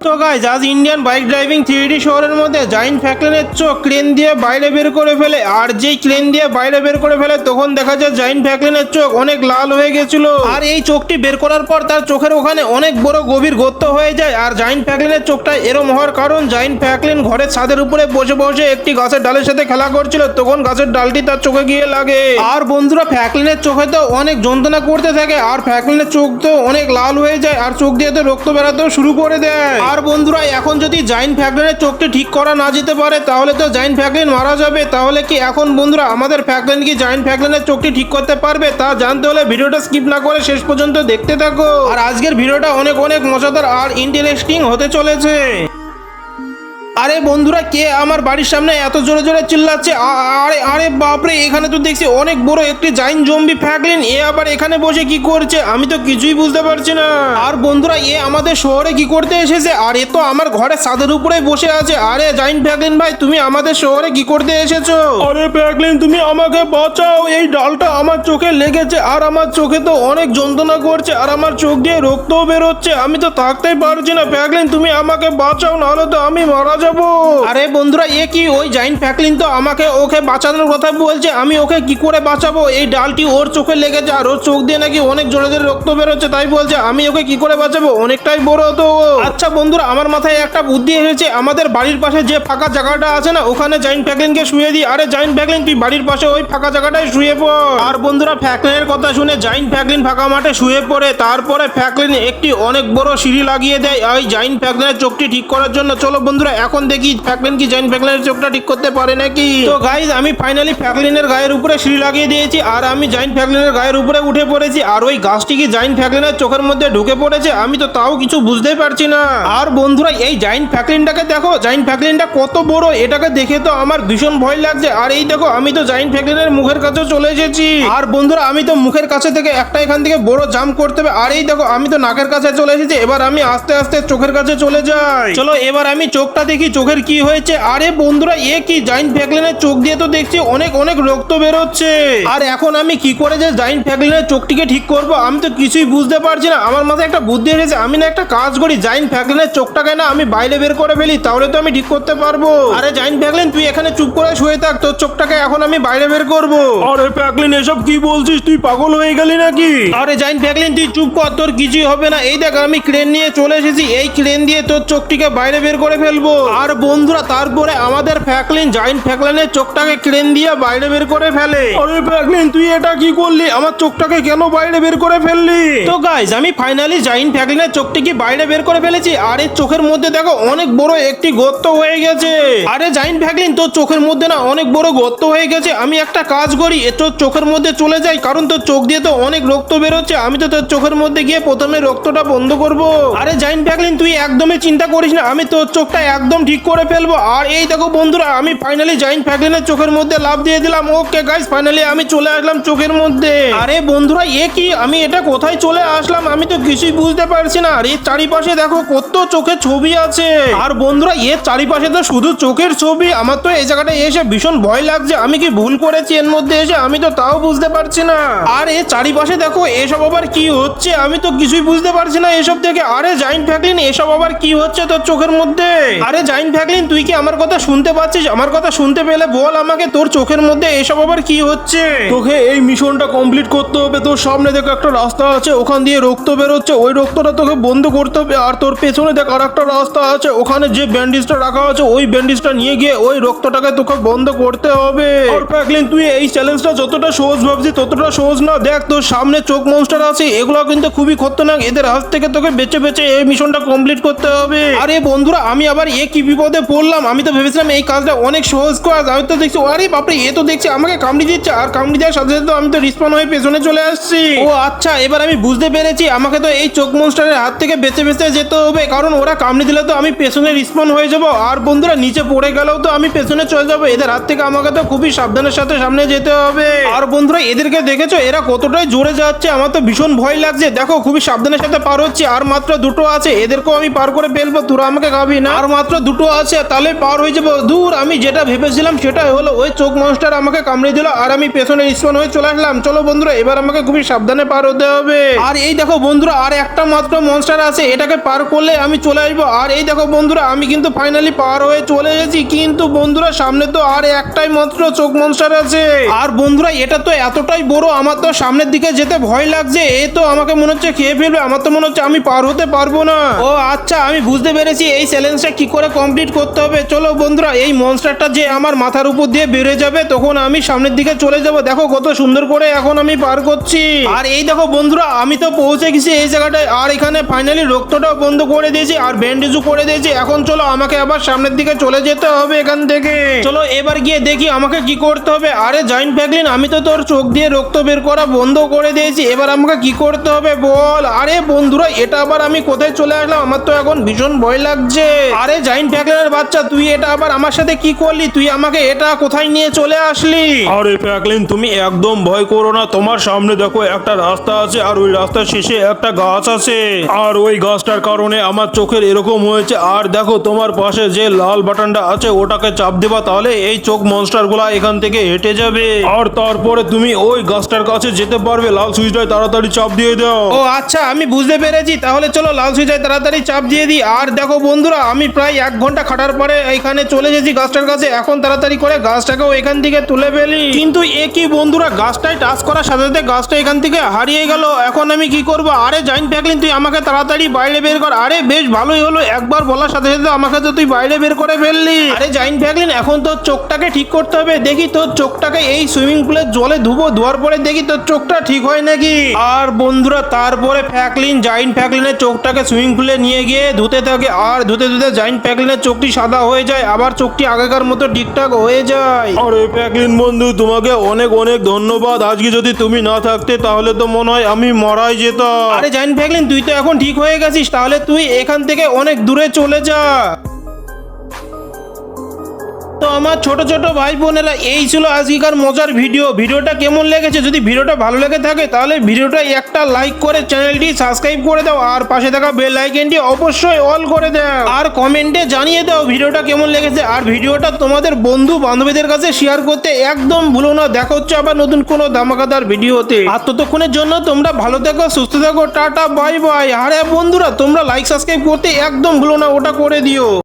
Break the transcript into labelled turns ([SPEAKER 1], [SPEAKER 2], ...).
[SPEAKER 1] তো গাইজ আজ Indian bike driving 3D শহরের মধ্যে জাইন্ট ফ্র্যাঙ্কলিনের চোখ ক্রেন দিয়ে বাইরে বের করে ফেলে। আর যেই ক্রেন দিয়ে বাইরে বের করে ফেলে তখন দেখা যায় জাইন্ট ফ্র্যাঙ্কলিনের চোখ অনেক লাল হয়ে গেছিল। আর এই চোখটি বের করার পর তার চোখের ওখানে অনেক বড় গভীর গর্ত হয়ে যায়। আর জাইন্ট ফ্র্যাঙ্কলিনের চোখটা এরম হওয়ার কারণ জাইন্ট ফ্র্যাঙ্কলিন ঘরের ছাদের উপরে বসে বসে একটি গাছের ডালের সাথে খেলা করছিল, তখন গাছের ডালটি তার চোখে গিয়ে লাগে। আর বন্ধুরা ফ্র্যাঙ্কলিনের চোখে তো অনেক যন্ত্রণা করতে থাকে, আর ফ্র্যাঙ্কলিনের চোখ তো অনেক লাল হয়ে যায়, আর চোখ দিয়ে তো রক্ত বেরাতেও শুরু করে দেয়। আর বন্ধুরা এখন যদি জাইন্ট ফ্র্যাঙ্কলিনের চোখটি ঠিক করা না যেতে পারে তাহলে তো জাইন্ট ফ্র্যাঙ্কলিন মারা যাবে। তাহলে কি এখন বন্ধুরা আমাদের ফ্র্যাঙ্কলিন কি জাইন্ট ফ্র্যাঙ্কলিনের চোখটি ঠিক করতে পারবে? তা জানতে হলে ভিডিওটা স্কিপ না করে শেষ পর্যন্ত দেখতে থাকো। আর আজকের ভিডিওটা অনেক অনেক মজাদার আর ইন্টারেস্টিং হতে চলেছে। আরে বন্ধুরা কে আমার বাড়ির সামনে এত জোরে জোরে চিল্লাচ্ছে? আরে আরে বাপরে, এখানে তো দেখছি অনেক বড় একটি জাইন্ট জম্বি ফ্র্যাঙ্কলিন। এ আবার এখানে বসে কি করছে আমি তো কিছুই বুঝতে পারছি না। আর বন্ধুরা এ আমাদের শহরে কি করতে এসেছে? আর এ তো আমার ঘরের ছাদের উপরে বসে আছে। আরে জাইন্ট ফ্র্যাঙ্কলিন ভাই, তুমি আমাদের শহরে কি করতে এসেছো? আরে ফ্র্যাঙ্কলিন তুমি আমাকে বাঁচাও, এই ডালটা আমার চোখে লেগেছে আর আমার চোখে তো অনেক যন্ত্রণা করছে, আর আমার চোখ দিয়ে রক্তও বেরোচ্ছে, আমি তো থাকতেই পারছি না। ফ্র্যাঙ্কলিন তুমি আমাকে বাঁচাও, নাহলে তো আমি মারা যাবো। আরে বন্ধুরা এ কি? ওই জাইন্ট ফ্র্যাঙ্কলিন তো আমাকে ওকে বাঁচানোর কথা বলছে, আমি ওকে কি করে বাঁচাবো? এই ডালটি ওর চোখে লেগেছে আর ওর চোখ দিয়ে নাকি অনেক জোরে জোরে রক্ত বেরোচ্ছে, তাই বলছে আমি ওকে কি করে বাঁচাবো? অনেকটাই বড় তো। আচ্ছা বন্ধুরা আমার মাথায় একটা বুদ্ধি এসেছে, আমাদের বাড়ির পাশে যে ফাঁকা জায়গাটা আছে না, ওখানে জাইন্ট ফ্র্যাঙ্কলিনকে শুয়ে দিই। আরে জাইন্ট ফ্র্যাঙ্কলিন তুই বাড়ির পাশে ওই ফাঁকা জায়গাটায় শুয়ে পড়। আর বন্ধুরা ফ্র্যাঙ্কলিনের কথা শুনে জাইন্ট ফ্র্যাঙ্কলিন ফাঁকা মাঠে শুয়ে পড়ে। তারপরে ফ্র্যাঙ্কলিন একটি অনেক বড় সিঁড়ি লাগিয়ে দেয় ওই জাইন্ট ফ্র্যাঙ্কলিনের চোখটি ঠিক করার জন্য। চলো বন্ধুরা এখন দেখি ফ্র্যাঙ্কলিন কি জাইন্ট ফ্র্যাঙ্কলিনের চোখটা ঠিক করতে পারে নাকি। তো গাইজ আমি ফাইনালি ফ্র্যাঙ্কলিনের গায়ের উপরে সিঁড়ি লাগিয়ে দিয়েছি, আর আমি জাইন্ট ফ্র্যাঙ্কলিনের গায়ের উপরে উঠে পড়েছি। আর ওই গাছটি কি জাইন্ট ফ্র্যাঙ্কলিনের চোখের মধ্যে ঢুকে পড়েছে, আমি তো তাও কিছু বুঝতেই পারছি না। আর বন্ধুরা এই জাইন্ট ফ্র্যাঙ্কলিনটাকে দেখো, জাইন্ট ফ্র্যাঙ্কলিনটা কত বড়, এটাকে দেখে তো আমার ভীষণ ভয় লাগছে। আর এই দেখো আমি তো জাইন্ট ফ্র্যাঙ্কলিনের মুখের কাছে চলে এসেছি। আর বন্ধুরা আমি তো মুখের কাছে থেকে একটা এখান থেকে বড় জাম্প করতে হবে। আর এই দেখো আমি তো নাকের কাছে চলে এসেছি, এবার আমি আস্তে আস্তে চোখের কাছে চলে যাই। চলো এবার আমি চোখটা দেখি চোখের কি হয়েছে। আরে বন্ধুরা এ কি? জাইন্ট ফ্র্যাঙ্কলিনের চোখ দিয়ে তো দেখছি অনেক অনেক রক্ত বেরোচ্ছে। আর এখন আমি কি করে যে জাইন্ট ফ্র্যাঙ্কলিনের চোখটিকে ঠিক করব আমি তো কিছুই বুঝতে পারছি না। আমার মাথায় একটা বুদ্ধি এসেছে, আমি না একটা কাজ করি, জাইন্ট ফ্র্যাঙ্কলিনের চোখটাকে না আমি বাইরে বের করে ফেলি, তাহলে তো আমি ঠিক করতে পারবো। আরে জাইন্ট ফ্র্যাঙ্কলিন তুই এখানে চুপ করে শুয়ে থাক, তোর চোখটাকে এখন আমি বাইরে বের করব। আরে ফ্র্যাঙ্কলিন এসব কি বলছিস? তুই পাগল হয়ে গেলি নাকি? আরে জাইন্ট ফ্র্যাঙ্কলিন তুই চুপ কর, তোর কিছুই হবে না। এই দেখ আমি ক্রেন নিয়ে চলে এসেছি, এই ক্রেন দিয়ে তোর চোখটিকে বাইরে বের করে ফেলবো। আর বন্ধুরা তারপরে আমাদের ফ্র্যাঙ্কলিন জাইন্ট ফ্র্যাঙ্কলিনের চোখটাকে ক্রেন দিয়ে বাইরে বের করে ফেলে। আরে ফ্র্যাঙ্কলিন তুই এটা কি করলি? আমার চোখটাকে কেন বাইরে বের করে ফেললি? তো গাইস আমি ফাইনালি জাইন্ট ফ্র্যাঙ্কলিনের চোখটিকে বাইরে বের করে ফেলেছি। আর এর চোখের মধ্যে দেখো অনেক বড় একটি গর্ত হয়ে গেছে। আরে জাইন্ট ফ্র্যাঙ্কলিন তোর চোখের মধ্যে না অনেক বড় গর্ত হয়ে গেছে, আমি একটা কাজ করি তোর চোখের মধ্যে চলে যাই, কারণ তোর চোখ দিয়ে তো অনেক রক্ত বেরোচ্ছে, আমি তো তোর চোখের মধ্যে গিয়ে প্রথমে রক্তটা বন্ধ করব। আরে জাইন্ট ফ্র্যাঙ্কলিন তুই একদমই চিন্তা করিস না, আমি তোর চোখটা একদম ঠিক করে ফেলবো। আর এই দেখো বন্ধুরা আমি ফাইনালি জাইন্ট ফ্র্যাঙ্কলিনের চোখের মধ্যে লাফ দিয়ে দিলাম। ওকে গাইস ফাইনালি আমি চলে আসলাম চোখের মধ্যে। আরে বন্ধুরা এ কি? আমি এটা কোথায় চলে আসলাম আমি তো কিছুই বুঝতে পারছি না। আর এর চারিপাশে দেখো কত চোখের ছবি আছে। আর বন্ধুরা এর চারিপাশে তো শুধু চোখের ছবি, আমার তো এই জায়গাটায় এসে ভীষণ ভয় লাগছে, আমি কি ভুল করেছি এর মধ্যে এসে? আমি তো তাও বুঝতে পারছি না। আর এর চারিপাশে দেখো এসব আবার কি হচ্ছে, আমি তো কিছুই বুঝতে পারছি না এসব থেকে। আরে জাইন্ট ফ্র্যাঙ্কলিন এসব আবার কি হচ্ছে তোর চোখের মধ্যে? আরে জাইন্ট ফ্র্যাঙ্কলিন তুই কি আমার কথা শুনতে পাচ্ছিস? আমার কথা শুনতে পেলে বল আমাকে, তোর চোখের মধ্যে এসব আবার কি হচ্ছে? তোকে এই মিশনটা কমপ্লিট করতে হবে। তোর সামনে দেখো একটা রাস্তা আছে, ওখান দিয়ে রক্ত বেরোচ্ছে, ওই রক্তটা তোকে বন্ধ করতে হবে। আর তোর পেছনে দেখ আর একটা রাস্তা আছে, ওখানে যে ব্যান্ডেজটা রাখা আছে ওই ব্যান্ডেজটা নিয়ে গিয়ে ওই রক্তটাকে তোকে বন্ধ করতে হবে। আর ফ্র্যাঙ্কলিন তুই এই চ্যালেঞ্জটা যতটা সহজ ভাবছিস ততটা সহজ না। দেখ তোর সামনে চোখ মনস্টার আছে, এগুলো কিন্তু খুবই খতরনাক, এদের হাত থেকে তোকে বেঁচে বেঁচে এই মিশনটা কমপ্লিট করতে হবে। আরে বন্ধুরা আমি আবার এ কি বিপদে পড়লাম, আমি তো ভেবেছিলাম এই কাজটা অনেক সহজ কাজ, আমি তো দেখছি আরে বাপরে এ তো দেখছি আমাকে কামড়ি দিচ্ছে, আর কামড়ি দেওয়ার সাথে সাথে আমি তো রিসপন্ড হয়ে পেছনে চলে আসছি। ও আচ্ছা এবার আমি বুঝতে পেরেছি, আমাকে তো এই চোখ মনস্টারের হাত থেকে বেঁচে বেঁচে যেতে হবে, কারণ ওরা কামড়ি দিলে তো আমি পেছনে রিসপন্ড হয়ে যাবো। আর বন্ধুরা নিচে পড়ে গেলেও তো আমি পেছনে চলে যাবো, এদের হাত থেকে আমাকে তো খুবই সাবধানের সাথে সামনে যেতে হবে। আর বন্ধুরা এদেরকে দেখেছো এরা কতটাই জোরে যাচ্ছে, আমার তো ভীষণ ভয় লাগছে। দেখো খুবই সাবধানের সাথে পার হচ্ছে, আর মাত্র দুটো আছে, এদেরকেও আমি পার করে ফেলবো, তোরা আমাকে খাবি না। আর মাত্র দুটো আছে, তাহলে পার হয়ে যাবো। দূর, আমি যেটা ভেবেছিলাম সেটাই হলো, ওই চোখ মনস্টার আমাকে কামড়ে দিল আর আমি পেছনে স্পন হয়ে চলে আসলাম। চলো বন্ধুরা, এবার আমাকে খুবই সাবধানে পার হতে হবে। আর এই দেখো বন্ধুরা, আর একটা মাত্র মনস্টার আছে, এটাকে পার করলে আমি চলে আসবো। আর এই দেখো বন্ধুরা, আমি কিন্তু ফাইনালি পার হয়ে চলে এসেছি। কিন্তু বন্ধুরা, সামনে তো আর একটাই মাত্র চোখ মনস্টার আছে। আর বন্ধুরা, এটা তো এতটাই বড়, আমার তো সামনের দিকে যেতে ভয় লাগছে। এ তো আমাকে মনে হচ্ছে খেয়ে ফেলবে, আমার তো মনে হচ্ছে আমি পার হতে পারবো না। ও আচ্ছা, আমি বুঝতে পেরেছি এই চ্যালেঞ্জটা কি করে কমপ্লিট করতে হবে। চলো বন্ধুরা, এই মনস্টারটা যে আমার মাথার উপর দিয়ে বেড়ে যাবে, তখন আমি সামনের দিকে চলে যাব। দেখো কত সুন্দর করে এখন আমি পার করছি। আর এই দেখো বন্ধুরা, আমি তো পৌঁছে গেছি এই জায়গাটায়। আর এখানে ফাইনালি রক্তটাও বন্ধ করে দিয়েছি আর ব্যান্ডেজও করে দিয়েছি। এখন চলো, আমাকে আবার সামনের দিকে চলে যেতে হবে এখান থেকে। চলো এবার গিয়ে দেখি আমাকে কি করতে হবে। আরে জাইন্ট ফ্র্যাঙ্কলিন, আমি তো তোর চোখ দিয়ে রক্ত বের করা বন্ধ করে দিয়েছি, এবার আমাকে কি করতে হবে বল। আরে বন্ধুরা, এটা আবার আমি কোথায় চলে আসলাম, আমার তো এখন ভীষণ ভয় লাগছে। আরে জাইন্ট ফ্র্যাঙ্কলিনের বাচ্চা, তুই এটা আবার আমার সাথে কি করলি? তুই আমাকে এটা কোথায় নিয়ে চলে আসলি?
[SPEAKER 2] আরে ফ্র্যাঙ্কলিন, তুমি একদম ভয় করো না। তোমার সামনে দেখো একটা রাস্তা আছে, আর ওই রাস্তার শেষে একটা গাছ আছে। আর ওই গাছটার কারণে আমার চোখের এরকম হয়েছে। আর দেখো তোমার পাশে যে লাল বাটনটা আছে, ওটাকে চাপ দেবা, তাহলে এই চোখ মনস্টার গুলা এখান থেকে হেঁটে যাবে। আর তারপরে তুমি ওই গাছটার কাছে যেতে পারবে। লাল সুইচটায় তাড়াতাড়ি চাপ দিয়ে দাও।
[SPEAKER 1] ও আচ্ছা, আমি বুঝতে পেরেছি। তাহলে চলো লাল সুইচে তাড়াতাড়ি চাপ দিয়ে দিই। আর দেখো বন্ধুরা, আমি প্রায় 1 ঘন্টা খাটার পরে এখানে চলে এসেছি গাছটার কাছে। এখন তাড়াতাড়ি করে গাছটাকেও এখান থেকে তুলে ফেলি। কিন্তু এ কি বন্ধুরা, গাছটায় টাচ করার সাথে সাথে গাছটা এখান থেকে হারিয়ে গেল। এখন আমি কি করব? আরে জাইন্ট ফ্র্যাঙ্কলিন, তুই আমাকে তাড়াতাড়ি বাইরে বের কর। আরে বেশ ভালোই হলো, একবার বলার সাথে সাথে আমাকে তো তুই বাইরে বের করে ফেললি। আরে জাইন্ট ফ্র্যাঙ্কলিন, এখন তোর চোখটাকে ঠিক করতে হবে। দেখি তোর চোখটাকে এই সুইমিং পুলের জলে ধুবো, ধোয়ার পরে দেখি তোর চোখটা ঠিক হয় নাকি। আর বন্ধুরা, তারপরে জাইন্ট ফ্র্যাঙ্কলিনের চোখটাকে সুইমিং পুলে নিয়ে গিয়ে ধুতে থাকে। আর ধুতে ধুতে জাইন্ট ফ্র্যাঙ্কলিনের চোখটি সাদা হয়ে যায়, আবার চোখটি আগেকার মতো ঠিকঠাক হয়ে যায়।
[SPEAKER 2] আরে ফ্র্যাঙ্কলিন বন্ধু, তোমাকে অনেক অনেক ধন্যবাদ। আজকে যদি তুমি না থাকতে, তাহলে তো মনে হয় আমি মারাই যেতাম।
[SPEAKER 1] আরে জাইন্ট ফ্র্যাঙ্কলিন, তুই তো এখন ঠিক হয়ে গেছিস, তাহলে তুই এখান থেকে অনেক দূরে চলে যা। তো আমার ছোট ছোট ভাই বোনেরা, এই ছিল আজকের মজার ভিডিওটা কেমন লেগেছে? যদি ভিডিওটা ভালো লেগে থাকে, তাহলে ভিডিওটা একটা লাইক করে চ্যানেলটি সাবস্ক্রাইব করে দাও। আর পাশে থাকা বেল আইকনটি অবশ্যই অল করে দাও। আর কমেন্টে জানিয়ে দাও ভিডিওটা কেমন লেগেছে। আর ভিডিওটা তোমাদের বন্ধু বান্ধবীদের কাছে শেয়ার করতে একদম ভুলো না। দেখা হচ্ছে আবার নতুন কোনো ধামাকাদার ভিডিওতে। আর ততক্ষণের জন্য তোমরা ভালো থেকো, সুস্থ থাকো, টাটা বাই বাই। আরে বন্ধুরা, তোমরা লাইক সাবস্ক্রাইব করতে একদম ভুলো না, ওটা করে দিও।